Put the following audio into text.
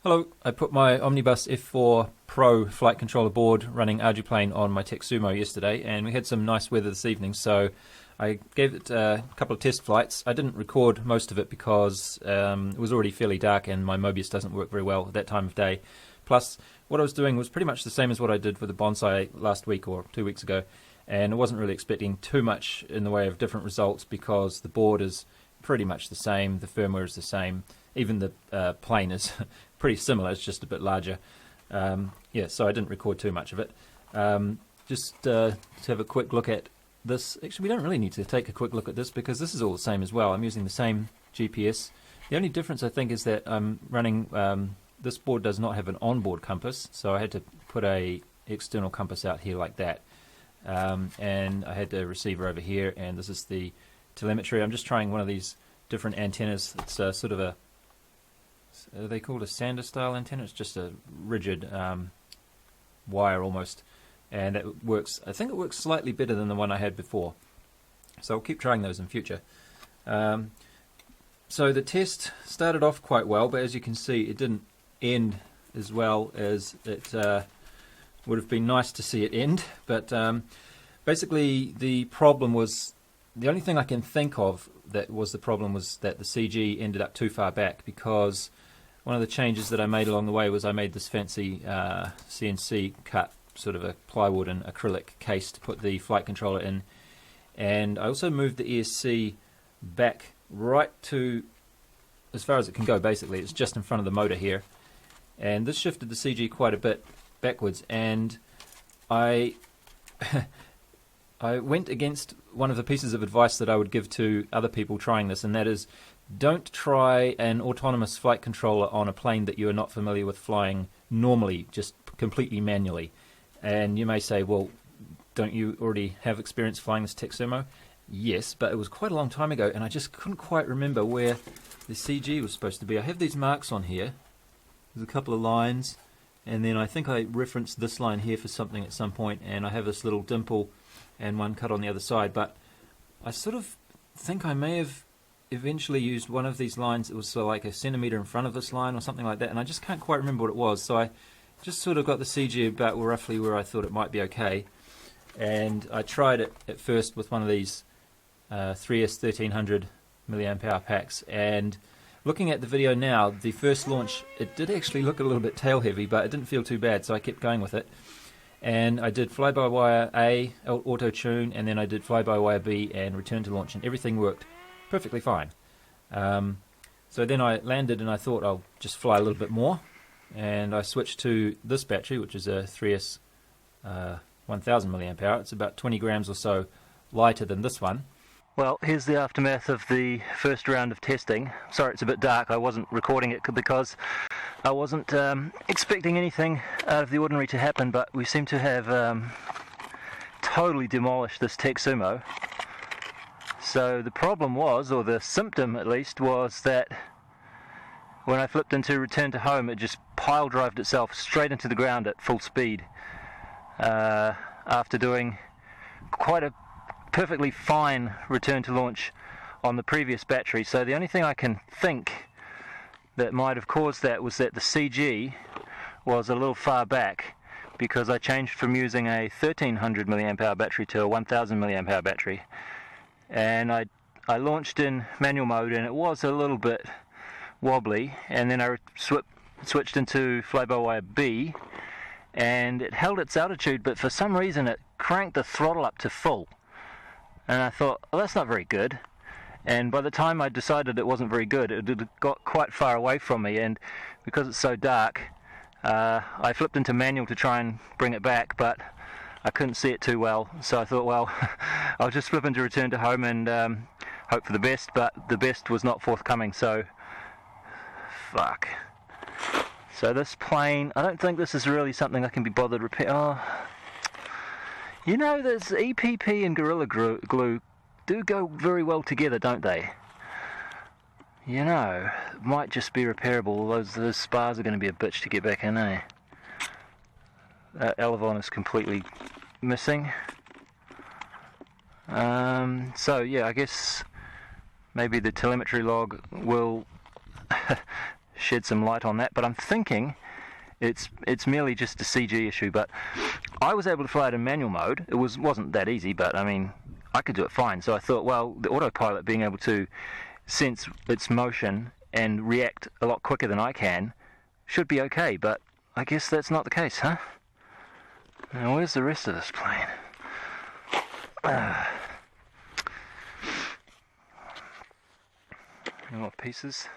Hello, I put my Omnibus F4 Pro flight controller board running Arduplane on my Sumo yesterday, and we had some nice weather this evening, so I gave it a couple of test flights. I didn't record most of it because it was already fairly dark and my Mobius doesn't work very well at that time of day. Plus, what I was doing was pretty much the same as what I did for the bonsai last week or 2 weeks ago, and I wasn't really expecting too much in the way of different results because the board is pretty much the same, the firmware is the same, even the plane is pretty similar, it's just a bit larger. So I didn't record too much of it. Just to have a quick look at this. Actually, we don't really need to take a quick look at this because this is all the same as well. I'm using the same GPS. The only difference I think is that I'm running, this board does not have an onboard compass, so I had to put a external compass out here like that. And I had the receiver over here, and this is the telemetry. I'm just trying one of these different antennas. It's sort of a, are they called a sander style antenna? It's just a rigid wire almost, and it works. I think it works slightly better than the one I had before, so I'll keep trying those in future. So the test started off quite well, but as you can see it didn't end as well as it would have been nice to see it end. But basically the problem was, the only thing I can think of that was the problem was that the CG ended up too far back, because one of the changes that I made along the way was I made this fancy CNC cut sort of a plywood and acrylic case to put the flight controller in, and I also moved the ESC back right to as far as it can go. Basically it's just in front of the motor here, and this shifted the CG quite a bit backwards, and I I went against one of the pieces of advice that I would give to other people trying this, and that is, don't try an autonomous flight controller on a plane that you are not familiar with flying normally, just completely manually. And you may say, well, don't you already have experience flying this Sumo? Yes, but it was quite a long time ago, and I just couldn't quite remember where the CG was supposed to be. I have these marks on here. There's a couple of lines, and then I think I referenced this line here for something at some point, and I have this little dimple and one cut on the other side, but I sort of think I may have eventually used one of these lines. It was like a centimetre in front of this line or something like that, and I just can't quite remember what it was, so I just sort of got the CG about roughly where I thought it might be okay. And I tried it at first with one of these 3S 1300 milliamp hour packs, and looking at the video now, the first launch, it did actually look a little bit tail heavy, but it didn't feel too bad, so I kept going with it. And I did fly-by-wire A, auto-tune, and then I did fly-by-wire B and return to launch, and everything worked perfectly fine. So then I landed and I thought I'll just fly a little bit more, and I switched to this battery, which is a 3S 1000 milliamp hour. It's about 20 grams or so lighter than this one. Well, here's the aftermath of the first round of testing. Sorry it's a bit dark, I wasn't recording it because I wasn't expecting anything out of the ordinary to happen, but we seem to have totally demolished this Sumo. So the problem was, or the symptom at least, was that when I flipped into return to home, it just pile drived itself straight into the ground at full speed after doing quite a perfectly fine return to launch on the previous battery. So the only thing I can think that might have caused that was that the CG was a little far back, because I changed from using a 1300 milliamp hour battery to a 1000 milliamp hour battery, and I launched in manual mode and it was a little bit wobbly, and then I switched into fly-by-wire B and it held its altitude, but for some reason it cranked the throttle up to full. And I thought, well, that's not very good. And by the time I decided it wasn't very good, it had got quite far away from me, and because it's so dark, I flipped into manual to try and bring it back, but I couldn't see it too well, so I thought, well, I'll just flip into return to home and hope for the best, but the best was not forthcoming, so fuck. So this plane, I don't think this is really something I can be bothered repair. Oh. You know, there's EPP and Gorilla Glue do go very well together, don't they? You know, it might just be repairable. Those spars are going to be a bitch to get back in, eh? Elevon is completely missing. So yeah, I guess maybe the telemetry log will shed some light on that, but I'm thinking it's merely just a CG issue. But I was able to fly it in manual mode. It wasn't that easy, but I mean, I could do it fine. So I thought, well, the autopilot being able to sense its motion and react a lot quicker than I can should be okay, but I guess that's not the case, huh? Now, where's the rest of this plane? More pieces.